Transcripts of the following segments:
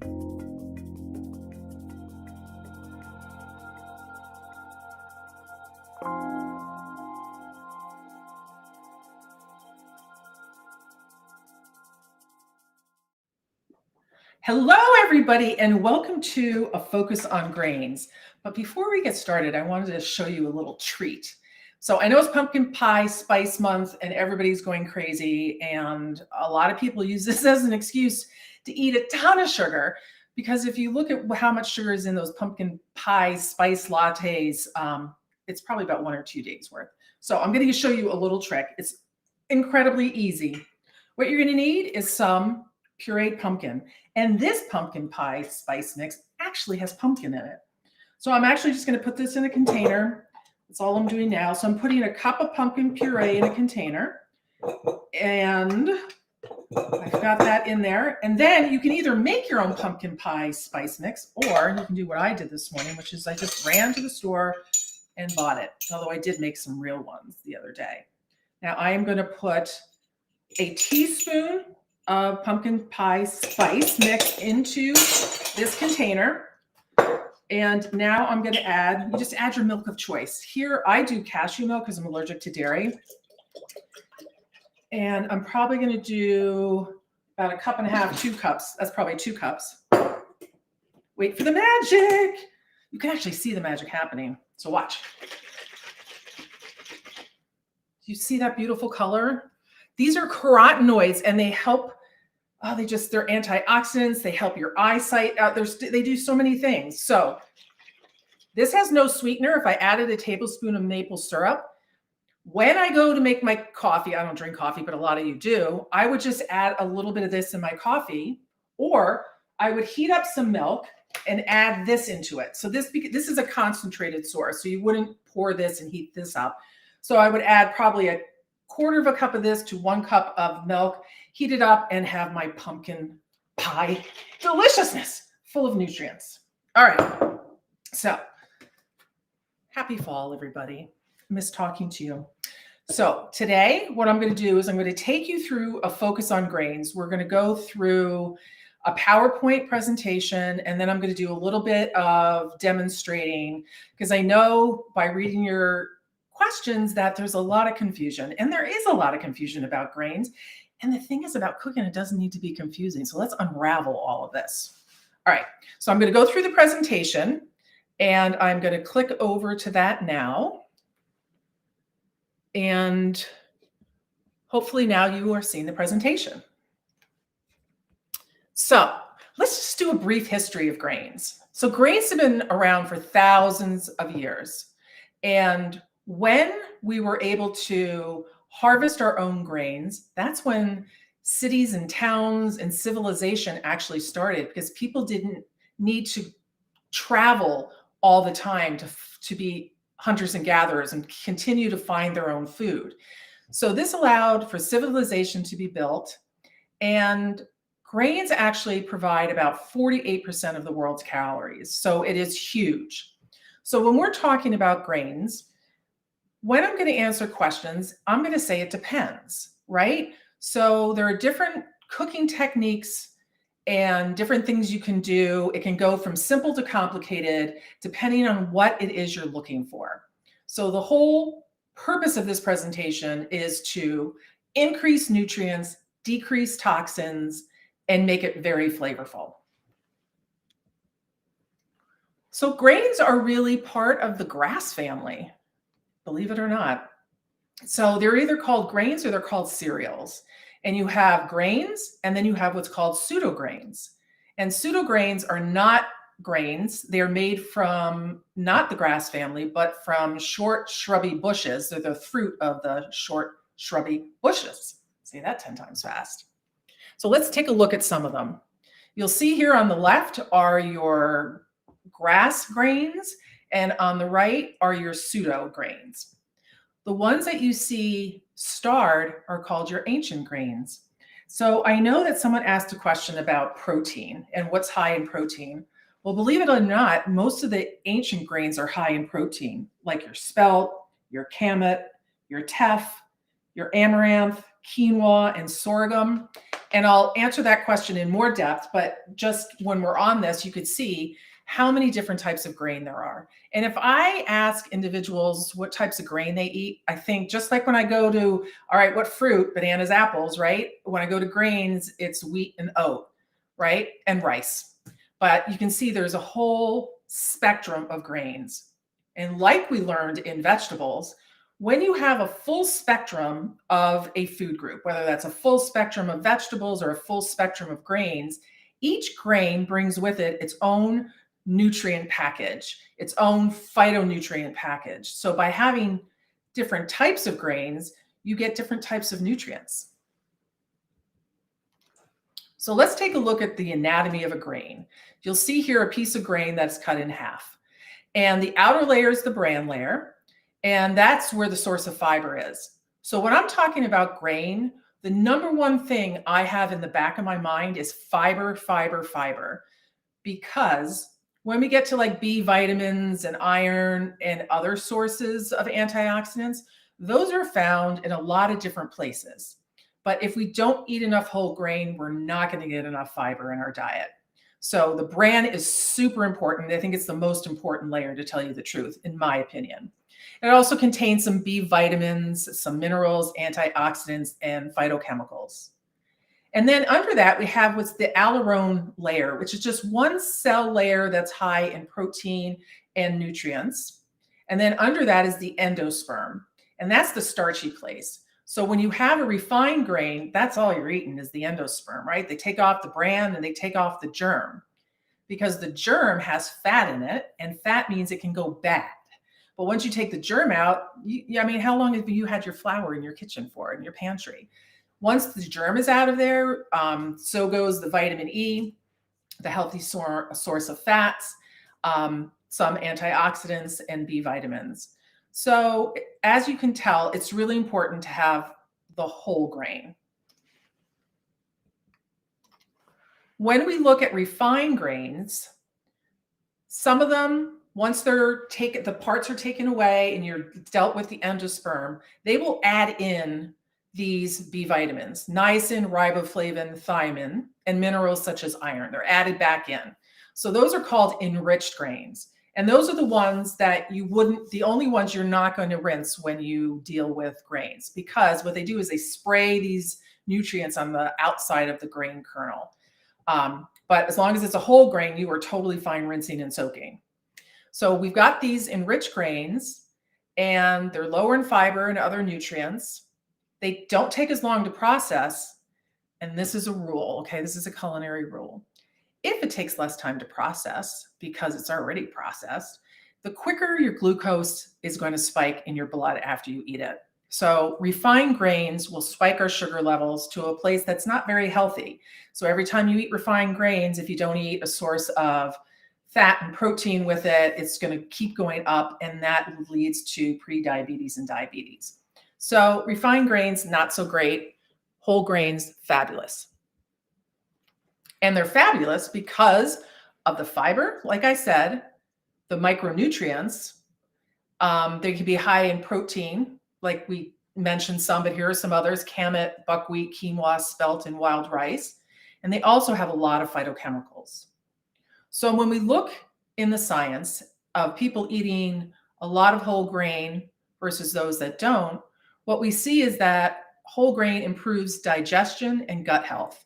Hello, everybody, and welcome to A Focus on Grains. But before we get started, I wanted to show you a little treat. So I know it's Pumpkin Pie Spice Month and everybody's going crazy, and a lot of people use this as an excuse to eat a ton of sugar, because if you look at how much sugar is in those pumpkin pie spice lattes, it's probably about 1 or 2 days worth. So I'm going to show you a little trick. It's incredibly easy. What you're going to need is some pureed pumpkin. And this pumpkin pie spice mix actually has pumpkin in it. So I'm actually just going to put this in a container. That's all I'm doing now. So I'm putting a cup of pumpkin puree in a container. And I've got that in there. And then you can either make your own pumpkin pie spice mix, or you can do what I did this morning, which is I just ran to the store and bought it. Although I did make some real ones the other day. Now I am going to put a teaspoon of pumpkin pie spice mix into this container. And now I'm going to add, you just add your milk of choice. Here I do cashew milk because I'm allergic to dairy. And I'm probably going to do about 1.5 cups, 2 cups. That's probably 2 cups. Wait for the magic. You can actually see the magic happening. So watch. Do you see that beautiful color? These are carotenoids, and they help, they're antioxidants. They help your eyesight out. They do so many things. So this has no sweetener. If I added a tablespoon of maple syrup, when I go to make my coffee, I don't drink coffee, but a lot of you do, I would just add a little bit of this in my coffee, or I would heat up some milk and add this into it. So this is a concentrated source, so you wouldn't pour this and heat this up. So I would add probably a 1/4 cup of this to 1 cup of milk, heat it up, and have my pumpkin pie deliciousness full of nutrients. All right. So happy fall, everybody. Miss talking to you. So today, what I'm going to do is I'm going to take you through a focus on grains. We're going to go through a PowerPoint presentation, and then I'm going to do a little bit of demonstrating, because I know by reading your questions that there's a lot of confusion, and there is a lot of confusion about grains. And the thing is about cooking, it doesn't need to be confusing. So let's unravel all of this. All right, so I'm going to go through the presentation, and I'm going to click over to that now. And hopefully now you are seeing the presentation. So let's just do a brief history of grains. So grains have been around for thousands of years. And when we were able to harvest our own grains, that's when cities and towns and civilization actually started, because people didn't need to travel all the time to be hunters and gatherers and continue to find their own food. So this allowed for civilization to be built, and grains actually provide about 48% of the world's calories. So it is huge. So when we're talking about grains, when I'm going to answer questions, I'm going to say it depends, right? So there are different cooking techniques and different things you can do. It can go from simple to complicated, depending on what it is you're looking for. So the whole purpose of this presentation is to increase nutrients, decrease toxins, and make it very flavorful. So grains are really part of the grass family, believe it or not. So they're either called grains or they're called cereals. And you have grains, and then you have what's called pseudograins. And pseudograins are not grains. They're made from not the grass family, but from short shrubby bushes. They're the fruit of the short shrubby bushes. Say that 10 times fast. So let's take a look at some of them. You'll see here on the left are your grass grains, and on the right are your pseudo grains. The ones that you see starred are called your ancient grains. So I know that someone asked a question about protein and what's high in protein. Well, believe it or not, most of the ancient grains are high in protein, like your spelt, your kamut, your teff, your amaranth, quinoa, and sorghum. And I'll answer that question in more depth, but just when we're on this, you could see how many different types of grain there are. And if I ask individuals what types of grain they eat, I think just like when I go to, all right, what fruit? Bananas, apples, right? When I go to grains, it's wheat and oat, right? And rice. But you can see there's a whole spectrum of grains. And like we learned in vegetables, when you have a full spectrum of a food group, whether that's a full spectrum of vegetables or a full spectrum of grains, each grain brings with it its own nutrient package, its own phytonutrient package. So by having different types of grains, you get different types of nutrients. So let's take a look at the anatomy of a grain. You'll see here a piece of grain that's cut in half. And the outer layer is the bran layer, and that's where the source of fiber is. So when I'm talking about grain, the number one thing I have in the back of my mind is fiber, fiber, fiber. Because when we get to like B vitamins and iron and other sources of antioxidants, those are found in a lot of different places. But if we don't eat enough whole grain, we're not going to get enough fiber in our diet. So the bran is super important. I think it's the most important layer, to tell you the truth, in my opinion. It also contains some B vitamins, some minerals, antioxidants, and phytochemicals. And then under that, we have what's the aleurone layer, which is just one cell layer that's high in protein and nutrients. And then under that is the endosperm, and that's the starchy place. So when you have a refined grain, that's all you're eating is the endosperm, right? They take off the bran and they take off the germ, because the germ has fat in it, and fat means it can go bad. But once you take the germ out, I mean, how long have you had your flour in your kitchen for, in your pantry? Once the germ is out of there, so goes the vitamin E, the healthy source of fats, some antioxidants, and B vitamins. So as you can tell, it's really important to have the whole grain. When we look at refined grains, some of them, once they're taken, the parts are taken away and you're dealt with the endosperm, they will add in these B vitamins, niacin, riboflavin, thiamine, and minerals such as iron. They're added back in. So those are called enriched grains. And those are the ones that the only ones you're not going to rinse when you deal with grains, because what they do is they spray these nutrients on the outside of the grain kernel. But as long as it's a whole grain, you are totally fine rinsing and soaking. So we've got these enriched grains, and they're lower in fiber and other nutrients. They don't take as long to process. And this is a rule, okay? This is a culinary rule. If it takes less time to process because it's already processed, the quicker your glucose is going to spike in your blood after you eat it. So refined grains will spike our sugar levels to a place that's not very healthy. So every time you eat refined grains, if you don't eat a source of fat and protein with it, it's going to keep going up, and that leads to prediabetes and diabetes. So refined grains, not so great. Whole grains, fabulous. And they're fabulous because of the fiber, like I said, the micronutrients. They can be high in protein, like we mentioned some, but here are some others: kamut, buckwheat, quinoa, spelt, and wild rice. And they also have a lot of phytochemicals. So when we look in the science of people eating a lot of whole grain versus those that don't, what we see is that whole grain improves digestion and gut health.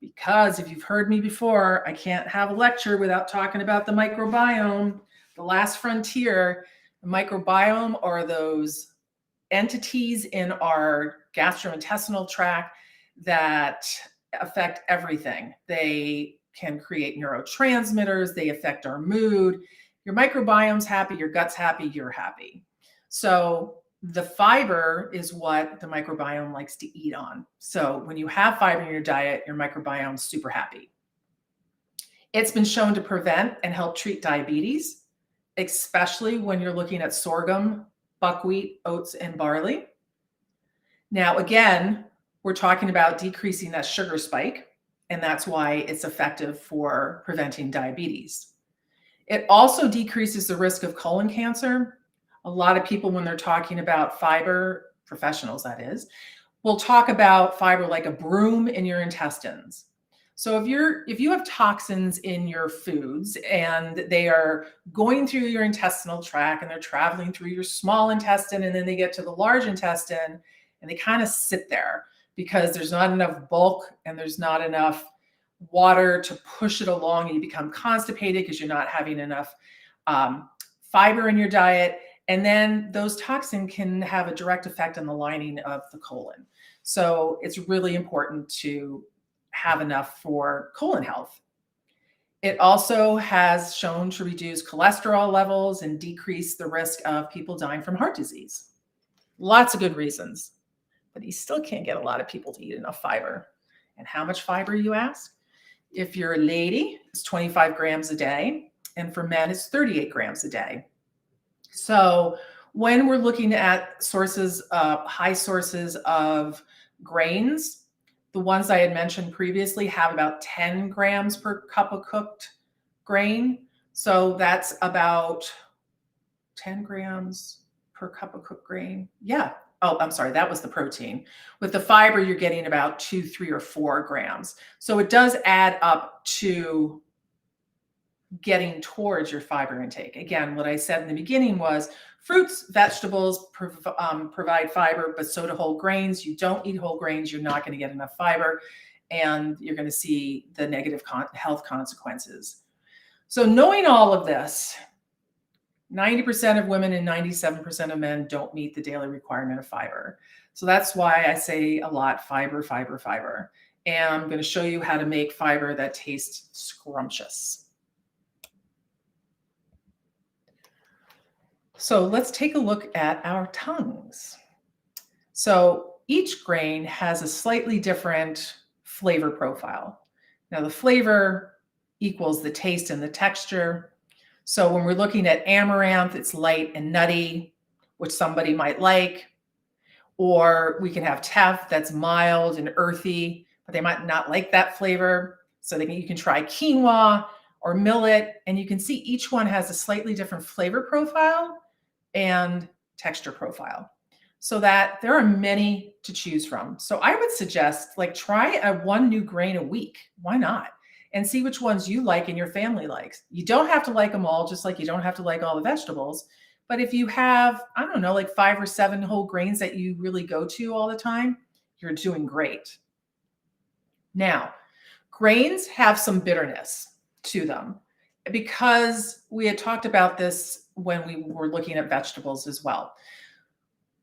Because if you've heard me before, I can't have a lecture without talking about the microbiome, the last frontier. The microbiome are those entities in our gastrointestinal tract that affect everything. They can create neurotransmitters. They affect our mood. Your microbiome's happy, your gut's happy, you're happy. So the fiber is what the microbiome likes to eat on. So when you have fiber in your diet, your microbiome's super happy. It's been shown to prevent and help treat diabetes, especially when you're looking at sorghum, buckwheat, oats, and barley. Now, again, we're talking about decreasing that sugar spike, and that's why it's effective for preventing diabetes. It also decreases the risk of colon cancer. A lot of people, when they're talking about fiber, professionals that is, we'll talk about fiber like a broom in your intestines. So if you have toxins in your foods and they are going through your intestinal tract and they're traveling through your small intestine and then they get to the large intestine and they kind of sit there because there's not enough bulk and there's not enough water to push it along, and you become constipated because you're not having enough fiber in your diet. And then those toxins can have a direct effect on the lining of the colon. So it's really important to have enough for colon health. It also has shown to reduce cholesterol levels and decrease the risk of people dying from heart disease. Lots of good reasons, but you still can't get a lot of people to eat enough fiber. And how much fiber, you ask? If you're a lady, it's 25 grams a day, and for men, it's 38 grams a day. So when we're looking at sources, high sources of grains, the ones I had mentioned previously have about 10 grams per cup of cooked grain. So that's about 10 grams per cup of cooked grain. Yeah. Oh, I'm sorry. That was the protein. With the fiber, you're getting about 2, 3, or 4 grams. So it does add up to getting towards your fiber intake. Again, what I said in the beginning was fruits, vegetables provide fiber, but so do whole grains. You don't eat whole grains, you're not going to get enough fiber, and you're going to see the negative health consequences. So knowing all of this, 90% of women and 97% of men don't meet the daily requirement of fiber. So that's why I say a lot, fiber, fiber, fiber. And I'm going to show you how to make fiber that tastes scrumptious. So let's take a look at our tongues. So each grain has a slightly different flavor profile. Now the flavor equals the taste and the texture. So when we're looking at amaranth, it's light and nutty, which somebody might like. Or we can have teff that's mild and earthy, but they might not like that flavor. So you can try quinoa or millet, and you can see each one has a slightly different flavor profile and texture profile, so that there are many to choose from. So I would suggest try one new grain a week. Why not? And see which ones you like and your family likes. You don't have to like them all, just like you don't have to like all the vegetables. But if you have, I don't know, 5 or 7 whole grains that you really go to all the time, you're doing great. Now, grains have some bitterness to them because we had talked about this when we were looking at vegetables as well.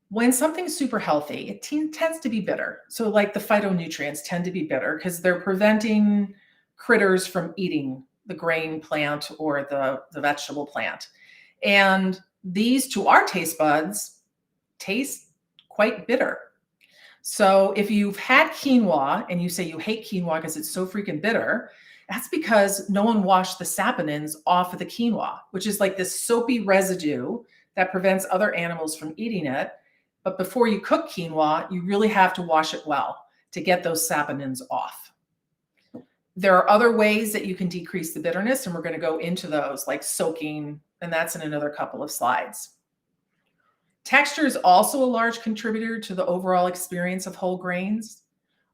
When something's super healthy, it tends to be bitter. So the phytonutrients tend to be bitter because they're preventing critters from eating the grain plant or the vegetable plant. And these, to our taste buds, taste quite bitter. So if you've had quinoa and you say you hate quinoa because it's so freaking bitter, that's because no one washed the saponins off of the quinoa, which is like this soapy residue that prevents other animals from eating it. But before you cook quinoa, you really have to wash it well to get those saponins off. There are other ways that you can decrease the bitterness, and we're going to go into those, like soaking, and that's in another couple of slides. Texture is also a large contributor to the overall experience of whole grains.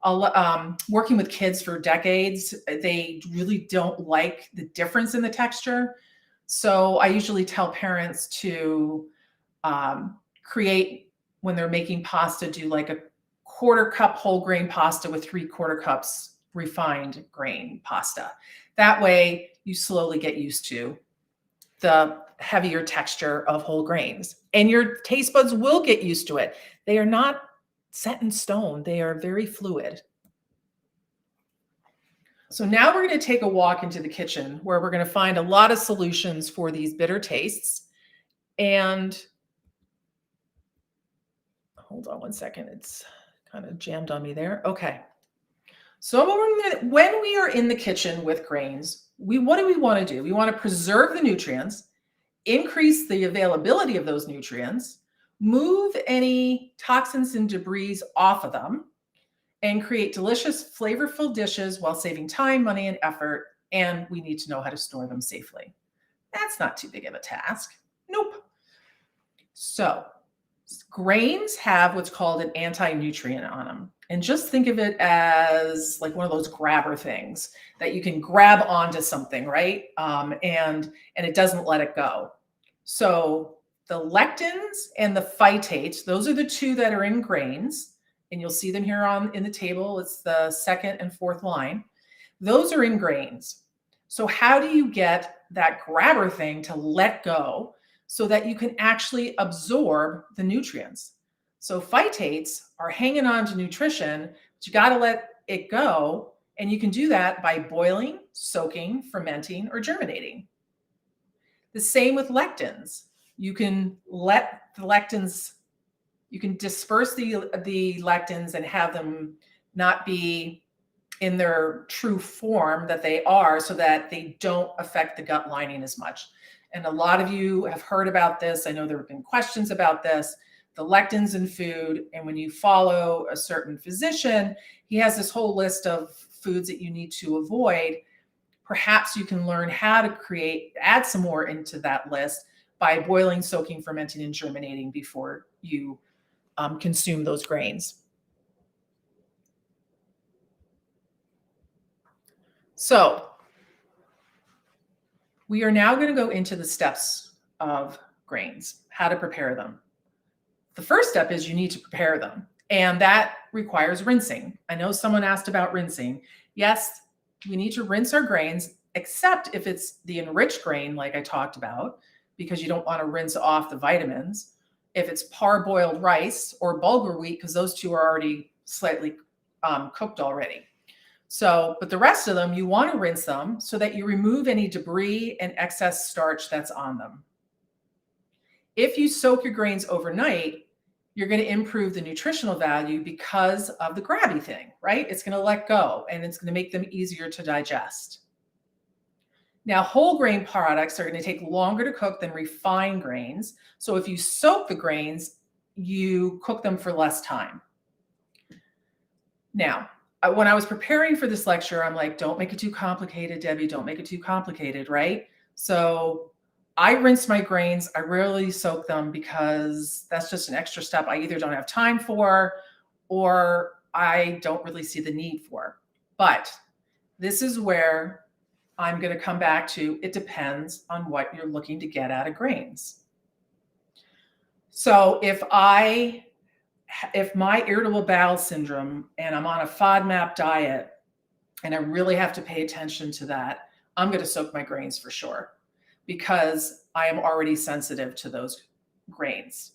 Working with kids for decades, they really don't like the difference in the texture. So I usually tell parents to create, when they're making pasta, do like a 1/4 cup whole grain pasta with 3/4 cups refined grain pasta. That way you slowly get used to the heavier texture of whole grains, and your taste buds will get used to it. They are not set in stone. They are very fluid. So now we're going to take a walk into the kitchen where we're going to find a lot of solutions for these bitter tastes. And hold on one second. It's kind of jammed on me there. Okay. So when we are in the kitchen with grains, what do we want to do? We want to preserve the nutrients, increase the availability of those nutrients, move any toxins and debris off of them, and create delicious, flavorful dishes while saving time, money, and effort. And we need to know how to store them safely. That's not too big of a task. Nope. So Grains have what's called an anti-nutrient on them. And just think of it as like one of those grabber things that you can grab onto something, right? And it doesn't let it go. So the lectins and the phytates, those are the two that are in grains. And you'll see them here in the table. It's the second and fourth line. Those are in grains. So how do you get that grabber thing to let go so that you can actually absorb the nutrients? So phytates are hanging on to nutrition, but you got to let it go. And you can do that by boiling, soaking, fermenting, or germinating. The same with lectins. You can let the lectins, you can disperse the lectins and have them not be in their true form that they are, so that they don't affect the gut lining as much. And a lot of you have heard about this. I know there have been questions about this, the lectins in food. And when you follow a certain physician, he has this whole list of foods that you need to avoid. Perhaps you can learn how to add some more into that list by boiling, soaking, fermenting, and germinating before you consume those grains. So we are now going to go into the steps of grains, how to prepare them. The first step is you need to prepare them, and that requires rinsing. I know someone asked about rinsing. Yes, we need to rinse our grains, except if it's the enriched grain like I talked about, because you don't want to rinse off the vitamins. If it's parboiled rice or bulgur wheat, because those two are already slightly cooked already. So, but the rest of them, you want to rinse them so that you remove any debris and excess starch that's on them. If you soak your grains overnight, you're going to improve the nutritional value because of the grabby thing, right? It's going to let go and it's going to make them easier to digest. Now, whole grain products are going to take longer to cook than refined grains. So if you soak the grains, you cook them for less time. Now, when I was preparing for this lecture, I'm like, don't make it too complicated, Debbie. Don't make it too complicated, right? So I rinse my grains. I rarely soak them because that's just an extra step I either don't have time for or I don't really see the need for. But this is where I'm going to come back to, it depends on what you're looking to get out of grains. So if my irritable bowel syndrome and I'm on a FODMAP diet and I really have to pay attention to that, I'm going to soak my grains for sure because I am already sensitive to those grains.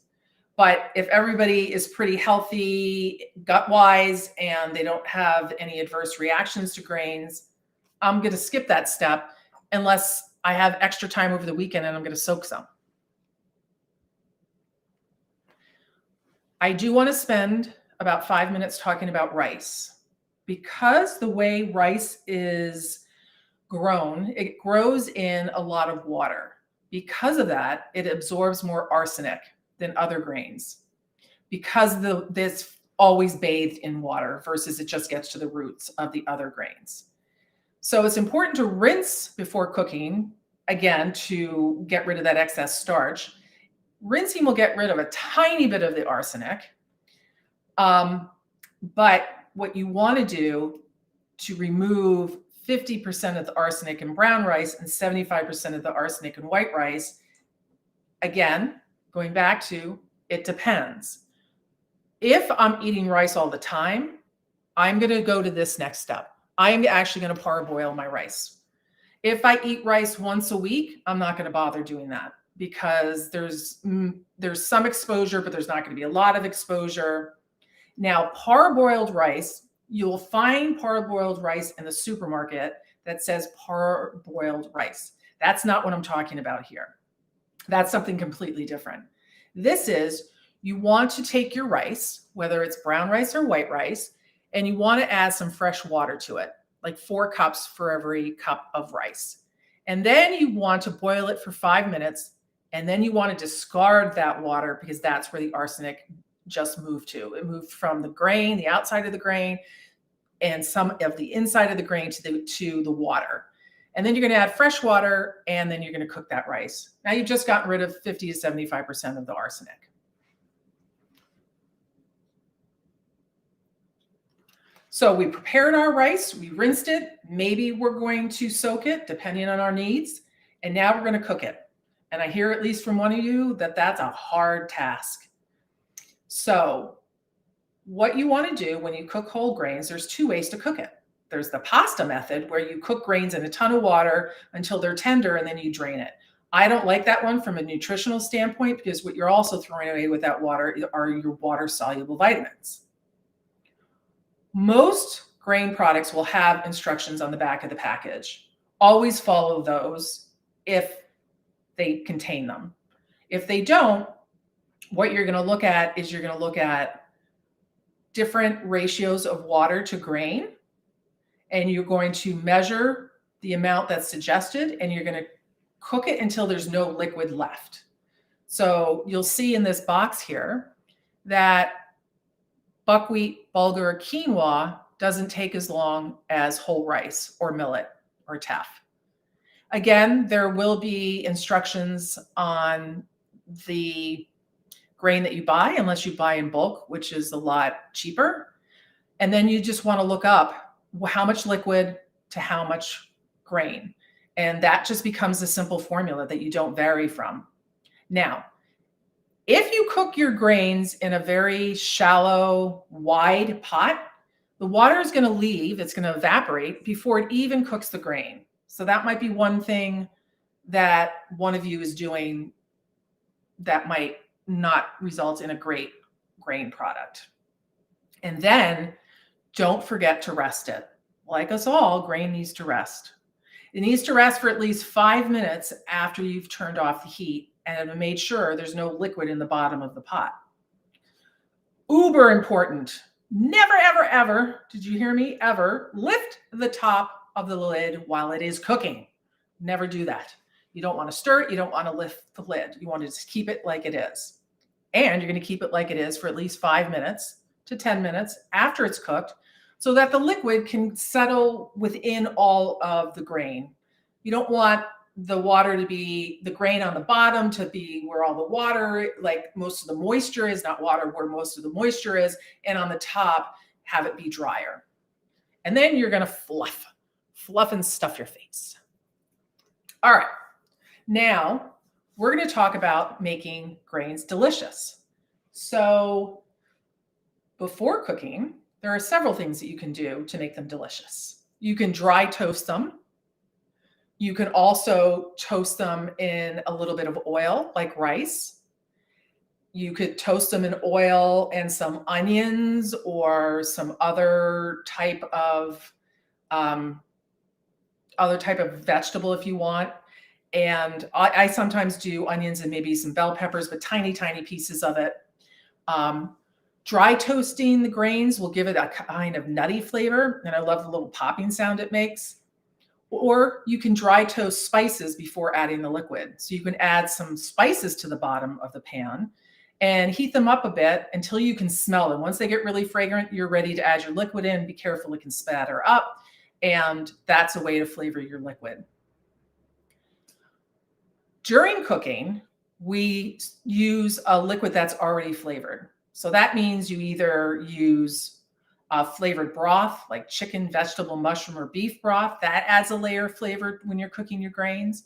But if everybody is pretty healthy gut-wise and they don't have any adverse reactions to grains, I'm going to skip that step unless I have extra time over the weekend and I'm going to soak some. I do want to spend about 5 minutes talking about rice because the way rice is grown, it grows in a lot of water. Because of that, it absorbs more arsenic than other grains because this always bathed in water versus it just gets to the roots of the other grains. So it's important to rinse before cooking, again, to get rid of that excess starch. Rinsing will get rid of a tiny bit of the arsenic. But what you want to do to remove 50% of the arsenic in brown rice and 75% of the arsenic in white rice, again, going back to, it depends. If I'm eating rice all the time, I'm going to go to this next step. I'm actually going to parboil my rice. If I eat rice once a week, I'm not going to bother doing that because there's some exposure, but there's not going to be a lot of exposure. Now, parboiled rice, you'll find parboiled rice in the supermarket that says parboiled rice. That's not what I'm talking about here. That's something completely different. This is, you want to take your rice, whether it's brown rice or white rice, and you want to add some fresh water to it, like 4 cups for every cup of rice. And then you want to boil it for 5 minutes, and then you want to discard that water because that's where the arsenic just moved to. It moved from the grain, the outside of the grain, and some of the inside of the grain to the water. And then you're going to add fresh water, and then you're going to cook that rice. Now you've just gotten rid of 50 to 75% of the arsenic. So we prepared our rice, we rinsed it, maybe we're going to soak it depending on our needs, and now we're going to cook it. And I hear at least from one of you that that's a hard task. So what you want to do when you cook whole grains, there's two ways to cook it. There's the pasta method where you cook grains in a ton of water until they're tender and then you drain it. I don't like that one from a nutritional standpoint because what you're also throwing away with that water are your water-soluble vitamins. Most grain products will have instructions on the back of the package. Always follow those if they contain them. If they don't, what you're going to look at is you're going to look at different ratios of water to grain, and you're going to measure the amount that's suggested, and you're going to cook it until there's no liquid left. So you'll see in this box here that buckwheat, bulgur, quinoa doesn't take as long as whole rice or millet or teff. Again, there will be instructions on the grain that you buy, unless you buy in bulk, which is a lot cheaper. And then you just want to look up how much liquid to how much grain. And that just becomes a simple formula that you don't vary from. Now, if you cook your grains in a very shallow, wide pot, the water is going to leave, it's going to evaporate before it even cooks the grain. So that might be one thing that one of you is doing that might not result in a great grain product. And then don't forget to rest it. Like us all, grain needs to rest. It needs to rest for at least 5 minutes after you've turned off the heat and made sure there's no liquid in the bottom of the pot. Uber important. Never, ever, ever, did you hear me, ever lift the top of the lid while it is cooking. Never do that. You don't want to stir it. You don't want to lift the lid. You want to just keep it like it is. And you're going to keep it like it is for at least 5 minutes to 10 minutes after it's cooked so that the liquid can settle within all of the grain. You don't want the water to be, the grain on the bottom to be where all the water, like most of the moisture is, not water, where most of the moisture is, and on the top, have it be drier. And then you're going to fluff and stuff your face. All right. Now, we're going to talk about making grains delicious. So before cooking, there are several things that you can do to make them delicious. You can dry toast them. You can also toast them in a little bit of oil, like rice. You could toast them in oil and some onions or some other type of vegetable if you want. And I sometimes do onions and maybe some bell peppers, but tiny, tiny pieces of it. Dry toasting the grains will give it a kind of nutty flavor. And I love the little popping sound it makes. Or you can dry toast spices before adding the liquid. So you can add some spices to the bottom of the pan and heat them up a bit until you can smell them. Once they get really fragrant, you're ready to add your liquid in. Be careful, it can spatter up. And that's a way to flavor your liquid. During cooking, we use a liquid that's already flavored. So that means you either use a flavored broth like chicken, vegetable, mushroom, or beef broth. That adds a layer of flavor when you're cooking your grains.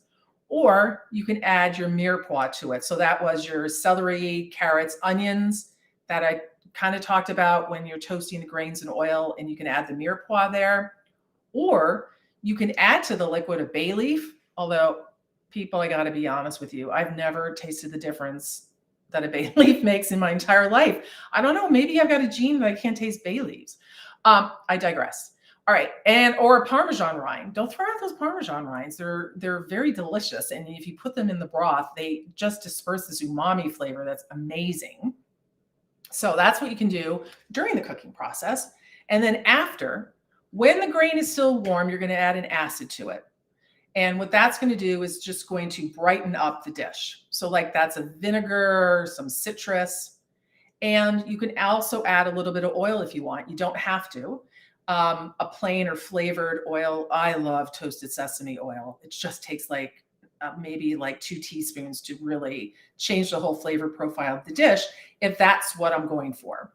Or you can add your mirepoix to it. So that was your celery, carrots, onions that I kind of talked about when you're toasting the grains in oil, and you can add the mirepoix there. Or you can add to the liquid a bay leaf, although people, I got to be honest with you, I've never tasted the difference that a bay leaf makes in my entire life. I don't know, maybe I've got a gene that I can't taste bay leaves. I digress. All right, or a Parmesan rind. Don't throw out those Parmesan rinds. They're very delicious, and if you put them in the broth, they just disperse this umami flavor that's amazing. So that's what you can do during the cooking process. And then after, when the grain is still warm, you're going to add an acid to it. And what that's going to do is just going to brighten up the dish. So like that's a vinegar, some citrus, and you can also add a little bit of oil if you want. You don't have to. A plain or flavored oil. I love toasted sesame oil. It just takes like maybe like 2 teaspoons to really change the whole flavor profile of the dish if that's what I'm going for.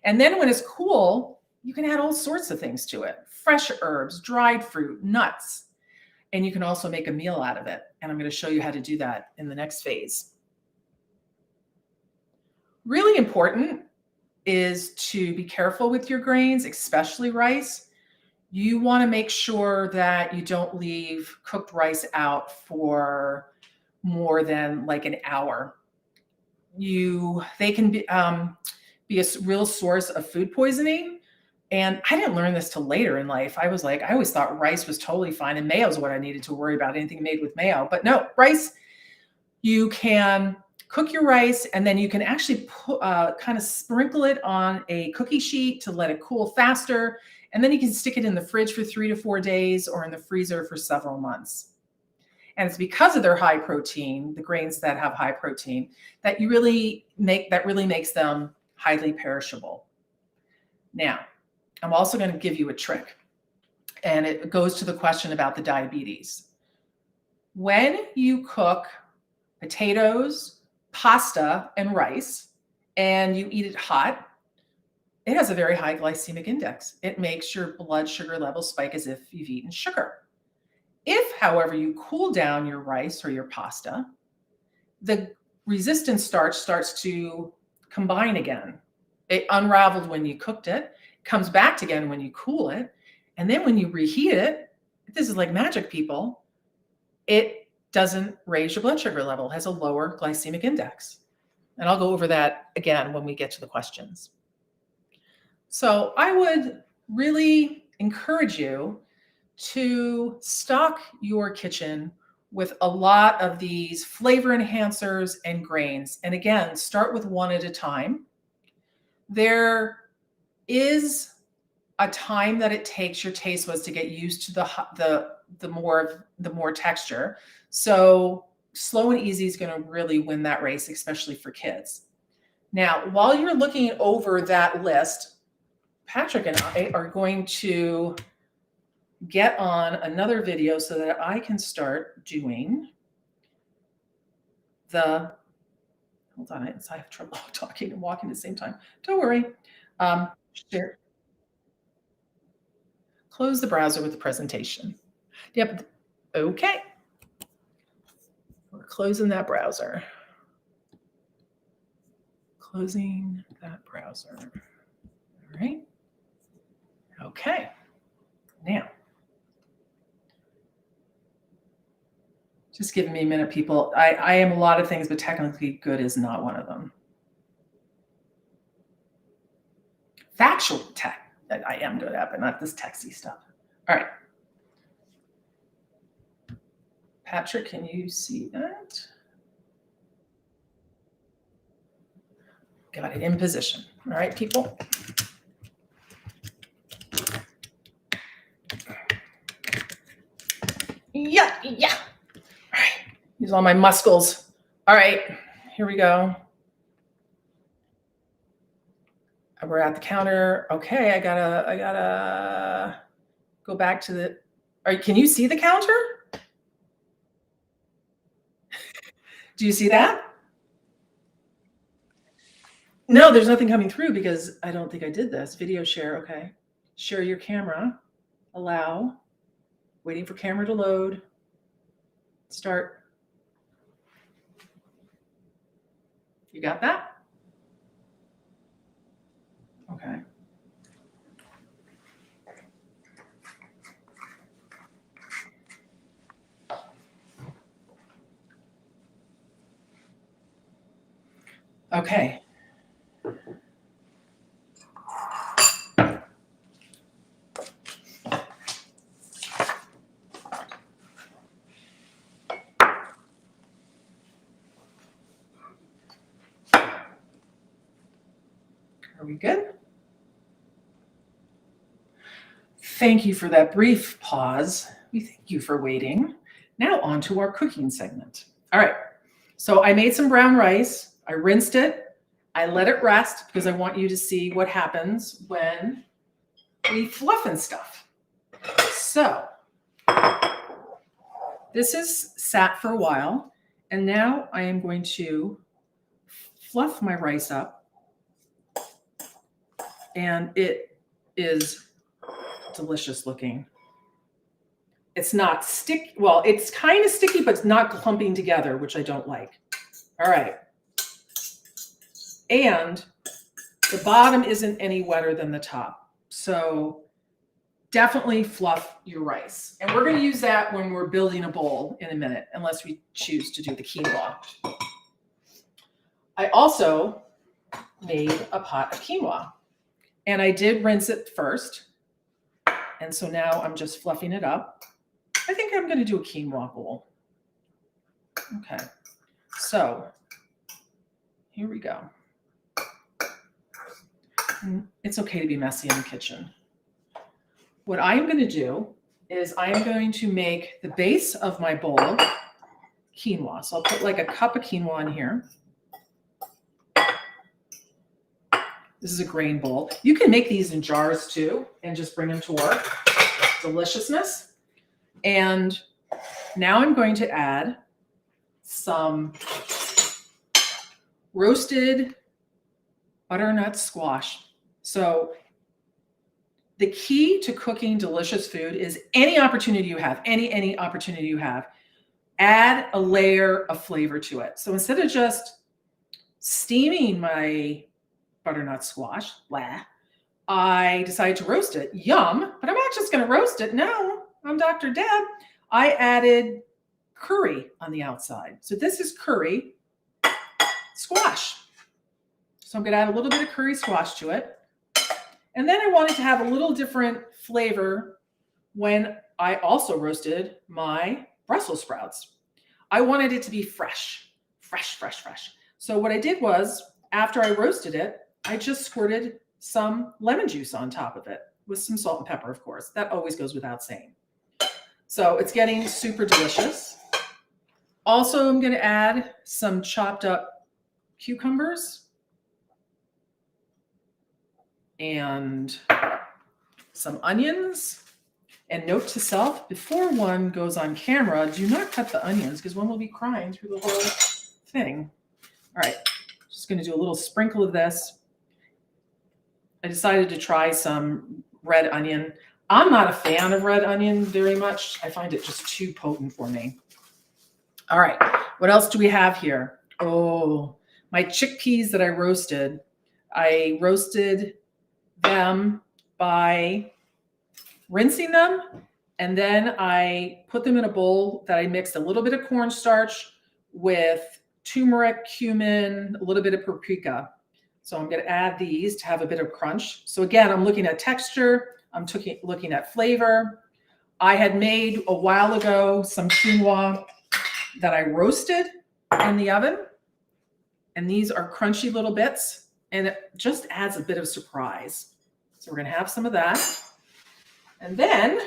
And then when it's cool, You can add all sorts of things to it. Fresh herbs, dried fruit, nuts. And you can also make a meal out of it. And I'm going to show you how to do that in the next phase. Really important is to be careful with your grains, especially rice. You want to make sure that you don't leave cooked rice out for more than like an hour. They can be a real source of food poisoning. And I didn't learn this till later in life. I always thought rice was totally fine and mayo is what I needed to worry about, anything made with mayo. But no, rice, you can cook your rice and then you can actually kind of sprinkle it on a cookie sheet to let it cool faster. And then you can stick it in the fridge for 3 to 4 days or in the freezer for several months. And it's because of their high protein, the grains that have high protein, that really makes them highly perishable. Now, I'm also going to give you a trick, and it goes to the question about the diabetes. When you cook potatoes, pasta, and rice, and you eat it hot, it has a very high glycemic index. It makes your blood sugar levels spike as if you've eaten sugar. If, however, you cool down your rice or your pasta, the resistant starch starts to combine again. It unraveled when you cooked it, comes back again when you cool it, and then when you reheat it, this is like magic, people, it doesn't raise your blood sugar level, has a lower glycemic index. And I'll go over that again when we get to the questions. So I would really encourage you to stock your kitchen with a lot of these flavor enhancers and grains. And again, start with one at a time. There is a time that it takes your taste buds to get used to the more texture. So slow and easy is going to really win that race, especially for kids. Now, while you're looking over that list, Patrick and I are going to get on another video so that I can start doing hold on, I have trouble talking and walking at the same time. Don't worry. Share. Close the browser with the presentation. Yep. Okay. We're closing that browser. Closing that browser. All right. Okay. Now, just give me a minute, people. I am a lot of things, but technically good is not one of them. Factual tech that I am good at, but not this texty stuff. All right. Patrick, can you see that? Got it in position. All right, people. Yeah. All right. Use all my muscles. All right, here we go. We're at the counter. Okay, I gotta go back to the. All right, can you see the counter? Do you see that? No, there's nothing coming through because I don't think I did this. Video share, okay. Share your camera. Allow. Waiting for camera to load. Start. You got that? Okay. Okay. Are we good? Thank you for that brief pause. We thank you for waiting. Now on to our cooking segment. All right. So I made some brown rice. I rinsed it. I let it rest because I want you to see what happens when we fluff and stuff. So this has sat for a while, and now I am going to fluff my rice up, and it is delicious looking. It's not sticky. Well, it's kind of sticky, but it's not clumping together, which I don't like. All right. And the bottom isn't any wetter than the top. So definitely fluff your rice. And we're going to use that when we're building a bowl in a minute, unless we choose to do the quinoa. I also made a pot of quinoa. And I did rinse it first. And so now I'm just fluffing it up. I think I'm going to do a quinoa bowl. Okay. So here we go. It's okay to be messy in the kitchen. What I'm going to do is I'm going to make the base of my bowl quinoa. So I'll put like a cup of quinoa in here. This is a grain bowl. You can make these in jars too and just bring them to work. Deliciousness. And now I'm going to add some roasted butternut squash. So the key to cooking delicious food is any opportunity you have, any opportunity you have, add a layer of flavor to it. So instead of just steaming my butternut squash, I decided to roast it. Yum, but I'm not just going to roast it. No, I'm Dr. Deb. I added curry on the outside. So this is curry squash. So I'm going to add a little bit of curry squash to it. And then I wanted to have a little different flavor when I also roasted my Brussels sprouts. I wanted it to be fresh. So what I did was, after I roasted it, I just squirted some lemon juice on top of it with some salt and pepper, of course. That always goes without saying. So it's getting super delicious. Also, I'm going to add some chopped up cucumbers and some onions. And note to self, before one goes on camera, do not cut the onions because one will be crying through the whole thing. All right, just going to do a little sprinkle of this. I decided to try some red onion. I'm not a fan of red onion very much. I find it just too potent for me. All right, what else do we have here? Oh, my chickpeas that I roasted. I roasted them by rinsing them, and then I put them in a bowl that I mixed a little bit of cornstarch with turmeric, cumin, a little bit of paprika. So I'm going to add these to have a bit of crunch. So again, I'm looking at texture. I'm looking at flavor. I had made a while ago some quinoa that I roasted in the oven. And these are crunchy little bits. And it just adds a bit of surprise. So we're going to have some of that. And then,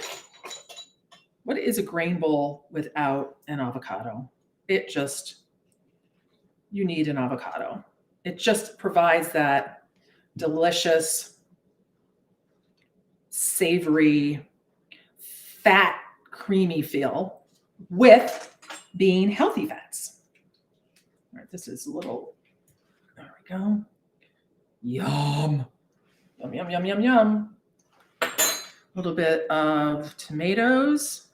what is a grain bowl without an avocado? You need an avocado. It just provides that delicious, savory, fat, creamy feel with being healthy fats. All right, this is a little, there we go. Yum. Yum, yum, yum, yum, yum. A little bit of tomatoes.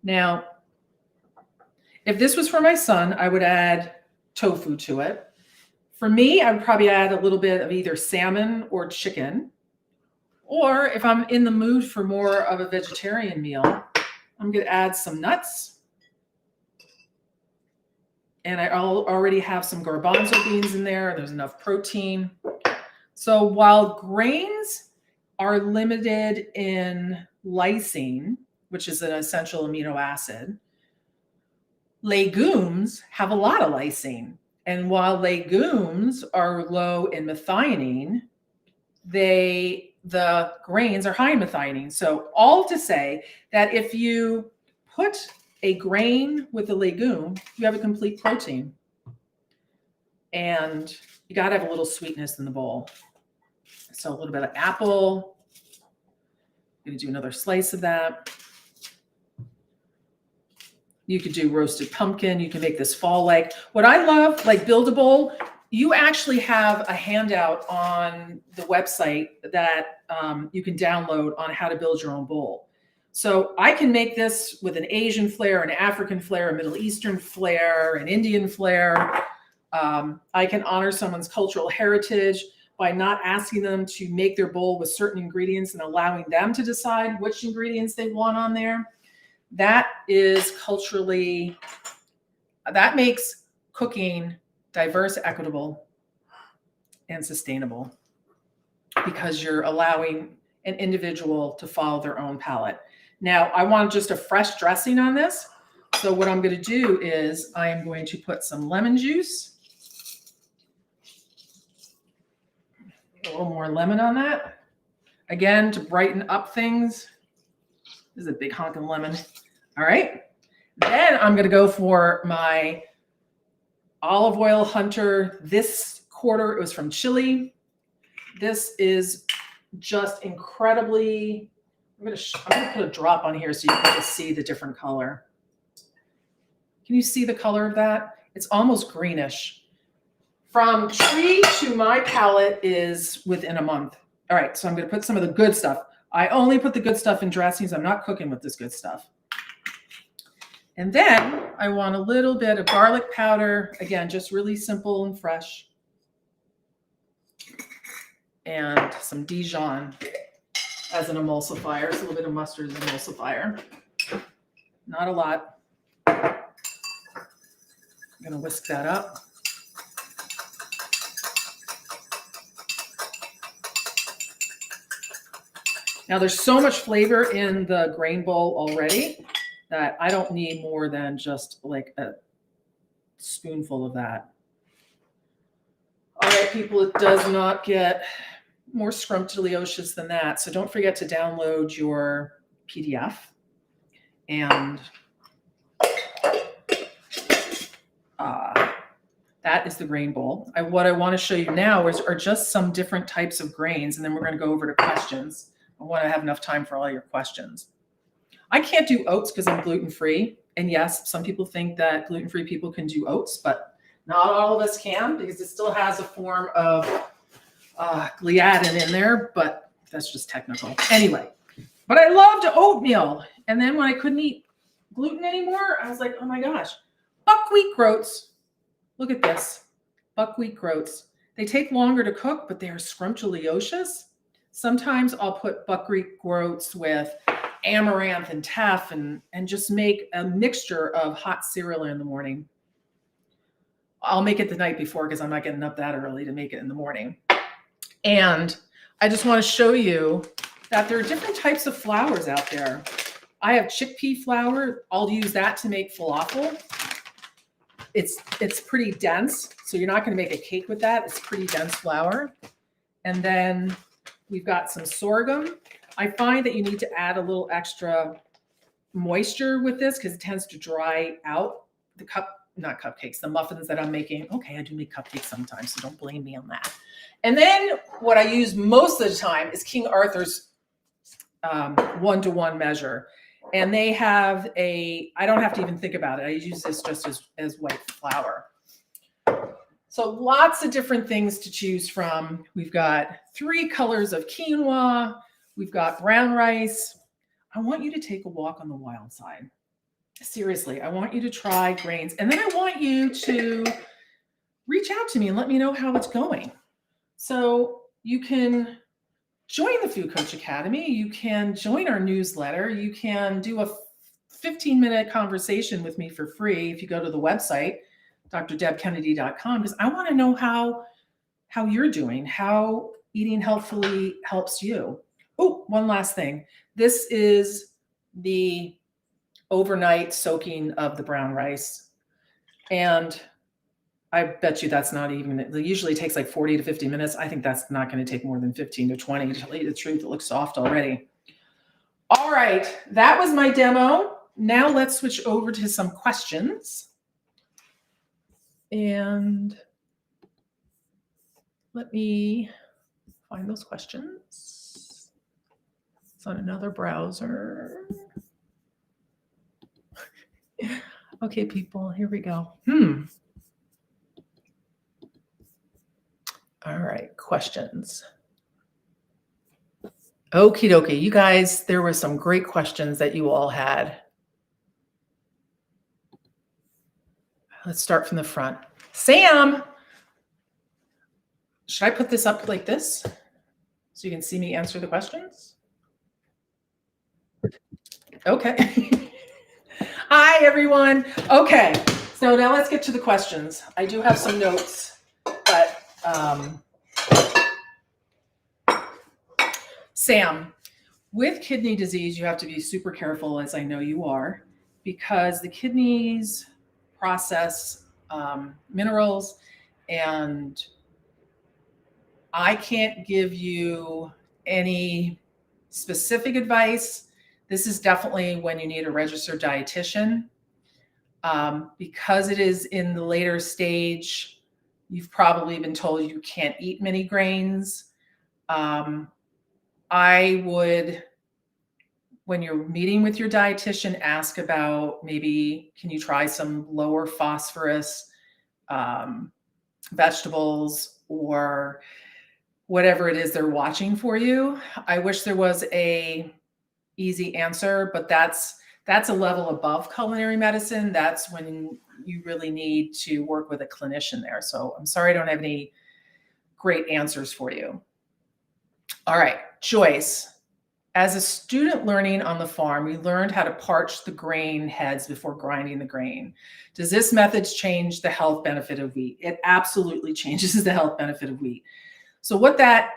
Now, if this was for my son, I would add tofu to it. For me, I would probably add a little bit of either salmon or chicken. Or if I'm in the mood for more of a vegetarian meal, I'm going to add some nuts. And I already have some garbanzo beans in there. There's enough protein. So while grains are limited in lysine, which is an essential amino acid, legumes have a lot of lysine. And while legumes are low in methionine, the grains are high in methionine. So all to say that if you put a grain with a legume, you have a complete protein. And you got to have a little sweetness in the bowl. So a little bit of apple. I'm going to do another slice of that. You could do roasted pumpkin. You can make this fall-like. What I love, like Build a Bowl, you actually have a handout on the website that you can download on how to build your own bowl. So I can make this with an Asian flair, an African flair, a Middle Eastern flair, an Indian flair. I can honor someone's cultural heritage by not asking them to make their bowl with certain ingredients and allowing them to decide which ingredients they want on there. That is culturally, that makes cooking diverse, equitable, and sustainable, because you're allowing an individual to follow their own palate. Now, I want just a fresh dressing on this. So what I'm going to do is I am going to put some lemon juice, a little more lemon on that. Again, to brighten up things. This is a big honking lemon. All right. Then I'm going to go for my olive oil Hunter. This quarter, it was from Chile. This is just incredibly, I'm going to put a drop on here so you can just see the different color. Can you see the color of that? It's almost greenish. From tree to my palate is within a month. All right, so I'm going to put some of the good stuff. I only put the good stuff in dressings. I'm not cooking with this good stuff. And then I want a little bit of garlic powder. Again, just really simple and fresh. And some Dijon as an emulsifier. It's a little bit of mustard as an emulsifier. Not a lot. I'm going to whisk that up. Now there's so much flavor in the grain bowl already that I don't need more than just like a spoonful of that. All right, people, it does not get more scrumptious than that. So don't forget to download your PDF. And that is the grain bowl. What I want to show you now are just some different types of grains, and then we're going to go over to questions. I want to have enough time for all your questions. I can't do oats because I'm gluten-free. And yes, some people think that gluten-free people can do oats, but not all of us can, because it still has a form of gliadin in there, but that's just technical. Anyway, but I loved oatmeal. And then when I couldn't eat gluten anymore, I was like, oh my gosh, buckwheat groats. Look at this, buckwheat groats. They take longer to cook, but they are scrumptious. Sometimes I'll put buckwheat groats with amaranth and teff and just make a mixture of hot cereal in the morning. I'll make it the night before because I'm not getting up that early to make it in the morning. And I just want to show you that there are different types of flours out there. I have chickpea flour. I'll use that to make falafel. It's pretty dense, so you're not going to make a cake with that. It's pretty dense flour. And then we've got some sorghum. I find that you need to add a little extra moisture with this because it tends to dry out the the muffins that I'm making. Okay, I do make cupcakes sometimes, so don't blame me on that. And then what I use most of the time is King Arthur's 1-to-1 measure. And they have I don't have to even think about it. I use this just as white flour. So lots of different things to choose from. We've got 3 colors of quinoa. We've got brown rice. I want you to take a walk on the wild side. Seriously, I want you to try grains. And then I want you to reach out to me and let me know how it's going. So you can join the Food Coach Academy. You can join our newsletter. You can do a 15-minute conversation with me for free if you go to the website, drdebkennedy.com, because I want to know how you're doing, how eating healthfully helps you. Oh, one last thing. This is the overnight soaking of the brown rice. And I bet you that's not even, it usually takes like 40 to 50 minutes. I think that's not going to take more than 15 to 20. To tell you the truth, it looks soft already. All right, that was my demo. Now let's switch over to some questions. And let me find those questions. It's on another browser. Okay, people, here we go. All right, questions. Okie dokie. You guys, there were some great questions that you all had. Let's start from the front. Sam, should I put this up like this so you can see me answer the questions? Okay. Hi, everyone. Okay, so now let's get to the questions. I do have some notes, but Sam, with kidney disease, you have to be super careful, as I know you are, because the kidneys process minerals, and I can't give you any specific advice. This is definitely when you need a registered dietitian. Because it is in the later stage, you've probably been told you can't eat many grains. I would, when you're meeting with your dietitian, ask about maybe, can you try some lower phosphorus vegetables or whatever it is they're watching for you. I wish there was a easy answer, but that's a level above culinary medicine. That's when you really need to work with a clinician there. So I'm sorry I don't have any great answers for you. All right, Joyce. As a student learning on the farm, we learned how to parch the grain heads before grinding the grain. Does this method change the health benefit of wheat? It absolutely changes the health benefit of wheat. So what that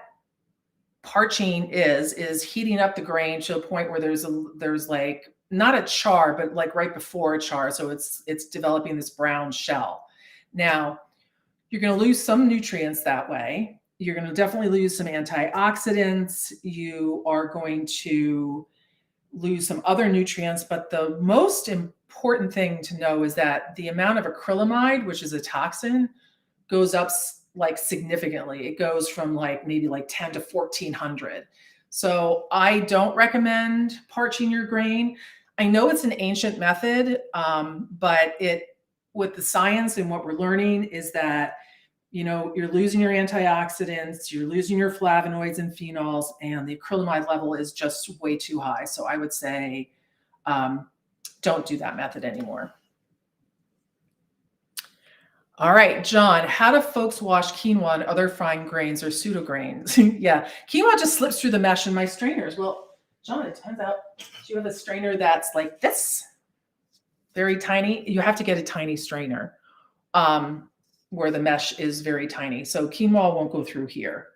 parching is heating up the grain to a point where there's like not a char, but like right before a char. So it's developing this brown shell. Now, you're going to lose some nutrients that way. You're going to definitely lose some antioxidants. You are going to lose some other nutrients. But the most important thing to know is that the amount of acrylamide, which is a toxin, goes up like significantly. It goes from like maybe like 10 to 1400. So I don't recommend parching your grain. I know it's an ancient method, but with the science and what we're learning is that, you're losing your antioxidants, you're losing your flavonoids and phenols, and the acrylamide level is just way too high. So I would say don't do that method anymore. All right, John, how do folks wash quinoa and other fine grains or pseudo grains? Yeah, quinoa just slips through the mesh in my strainers. Well, John, it turns out you have a strainer that's like this, very tiny. You have to get a tiny strainer where the mesh is very tiny. So quinoa won't go through here.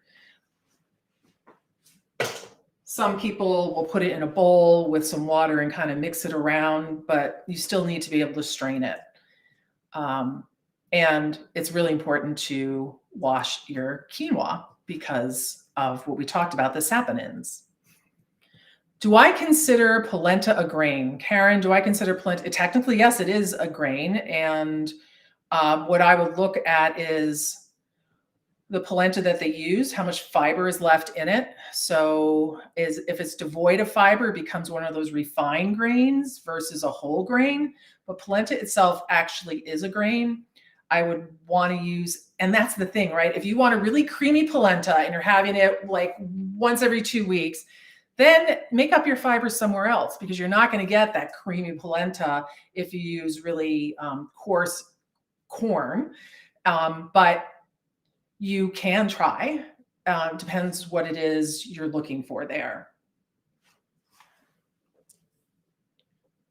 Some people will put it in a bowl with some water and kind of mix it around, but you still need to be able to strain it. And it's really important to wash your quinoa because of what we talked about, the saponins. Do I consider polenta a grain? Karen, do I consider polenta? Technically, yes, it is a grain. And what I would look at is the polenta that they use, how much fiber is left in it. So if it's devoid of fiber, it becomes one of those refined grains versus a whole grain. But polenta itself actually is a grain. I would want to use, and that's the thing, right? If you want a really creamy polenta and you're having it like once every 2 weeks, then make up your fiber somewhere else, because you're not going to get that creamy polenta if you use really coarse corn. But you can try. Depends what it is you're looking for there.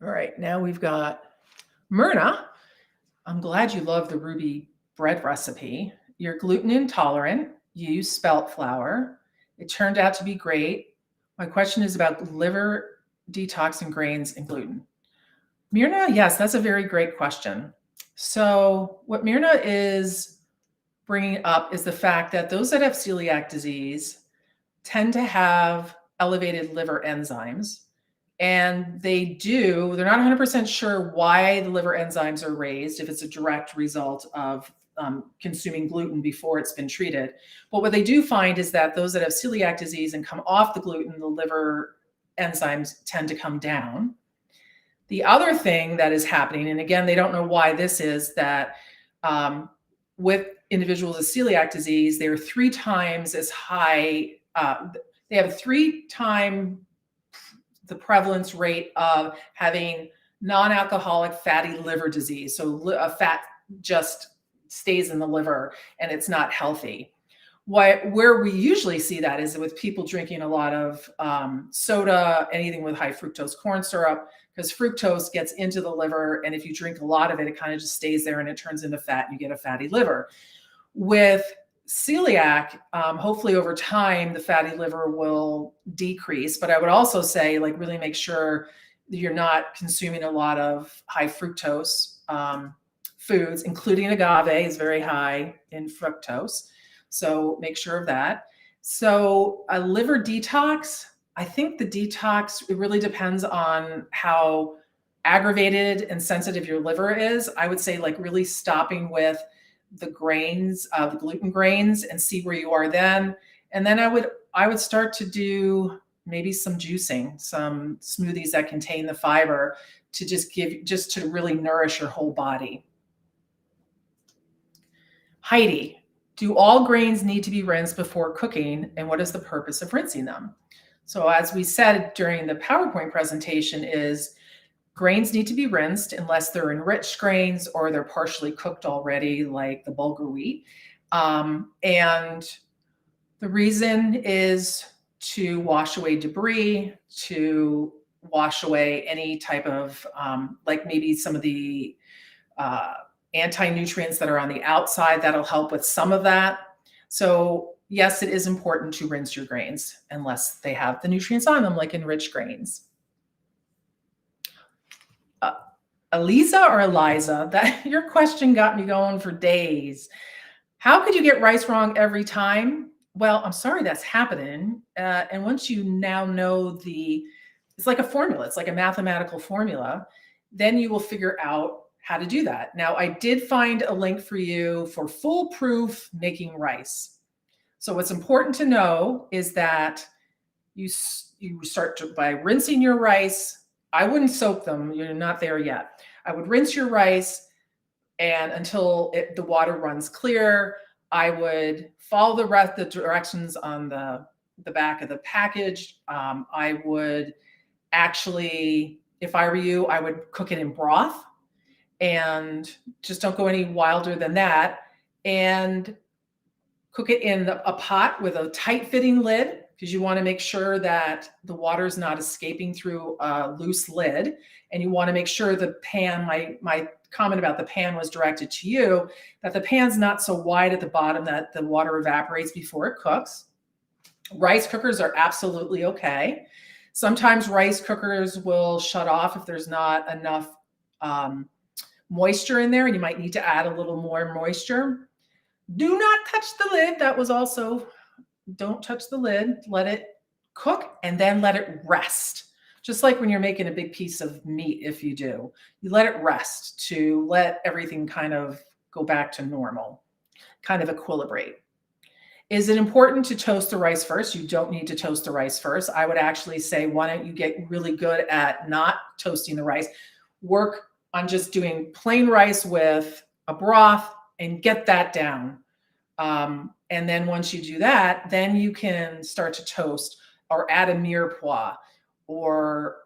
All right, now we've got Myrna. I'm glad you love the Rouxbe bread recipe. You're gluten intolerant. You use spelt flour. It turned out to be great. My question is about liver detox and grains and gluten. Myrna, yes, that's a very great question. So what Myrna is bringing up is the fact that those that have celiac disease tend to have elevated liver enzymes. And they're not 100% sure why the liver enzymes are raised, if it's a direct result of consuming gluten before it's been treated. But what they do find is that those that have celiac disease and come off the gluten, the liver enzymes tend to come down. The other thing that is happening, and again, they don't know why this is, that with individuals with celiac disease, they're 3 times as high, they have a 3-time the prevalence rate of having non-alcoholic fatty liver disease. So a fat just stays in the liver and it's not healthy. Where we usually see that is with people drinking a lot of soda, anything with high fructose corn syrup, because fructose gets into the liver. And if you drink a lot of it, it kind of just stays there and it turns into fat and you get a fatty liver. With celiac, hopefully over time, the fatty liver will decrease. But I would also say, like, really make sure that you're not consuming a lot of high fructose foods, including agave is very high in fructose. So make sure of that. So a liver detox, I think the detox, it really depends on how aggravated and sensitive your liver is. I would say like really stopping with the grains, the gluten grains, and see where you are then. And then I would start to do maybe some juicing, some smoothies that contain the fiber to just to really nourish your whole body. Heidi, do all grains need to be rinsed before cooking, and what is the purpose of rinsing them? So as we said during the PowerPoint presentation is grains need to be rinsed unless they're enriched grains or they're partially cooked already, like the bulgur wheat. And the reason is to wash away debris, to wash away any type of, like maybe some of the anti-nutrients that are on the outside, that'll help with some of that. So yes, it is important to rinse your grains unless they have the nutrients on them, like enriched grains. Eliza or Eliza, that your question got me going for days. How could you get rice wrong every time? Well, I'm sorry that's happening. And once you now know it's like a formula, it's like a mathematical formula, then you will figure out how to do that. Now, I did find a link for you for foolproof making rice. So what's important to know is that you start by rinsing your rice. I wouldn't soak them. You're not there yet. I would rinse your rice and until the water runs clear. I would follow the directions on the back of the package. I would actually, if I were you, I would cook it in broth and just don't go any wilder than that. And cook it in a pot with a tight fitting lid because you want to make sure that the water is not escaping through a loose lid. And you want to make sure the pan, my comment about the pan was directed to you, that the pan's not so wide at the bottom that the water evaporates before it cooks. Rice cookers are absolutely okay. Sometimes rice cookers will shut off if there's not enough moisture in there, and you might need to add a little more moisture. Do not touch the lid. That was also, don't touch the lid. Let it cook and then let it rest. Just like when you're making a big piece of meat, if you do, you let it rest to let everything kind of go back to normal, kind of equilibrate. Is it important to toast the rice first? You don't need to toast the rice first. I would actually say, why don't you get really good at not toasting the rice? Work on just doing plain rice with a broth and get that down. And then once you do that, then you can start to toast or add a mirepoix or